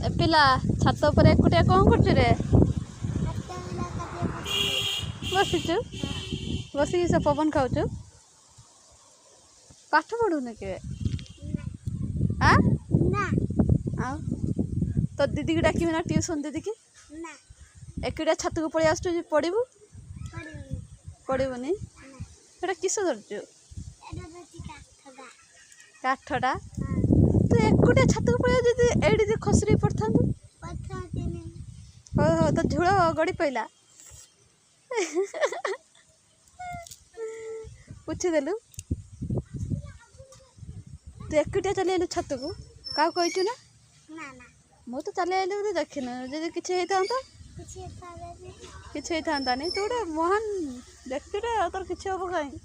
ए पिला छात पर एकुटिया कौन कर रे बसीचु बसिक से पवन खाऊ पाठ पढ़ुन के तो दीदी की डाक ना ट्यूशन दीदी की एकुटिया छात को पड़े आसु पढ़ू पढ़ुनि एटा किस धरचु काठटा तो एकुटिया छात को पड़े एडी खसरी पड़ता हो तो झूल गड़ी पैला पूछीदेलु तू एकुटिया चली आलु छत को क्या कहचु ना मु तो चली आलु बोले देखिन जब किसी होता नहीं तो गोटे महान व्यक्ति तोर किसी हम कहीं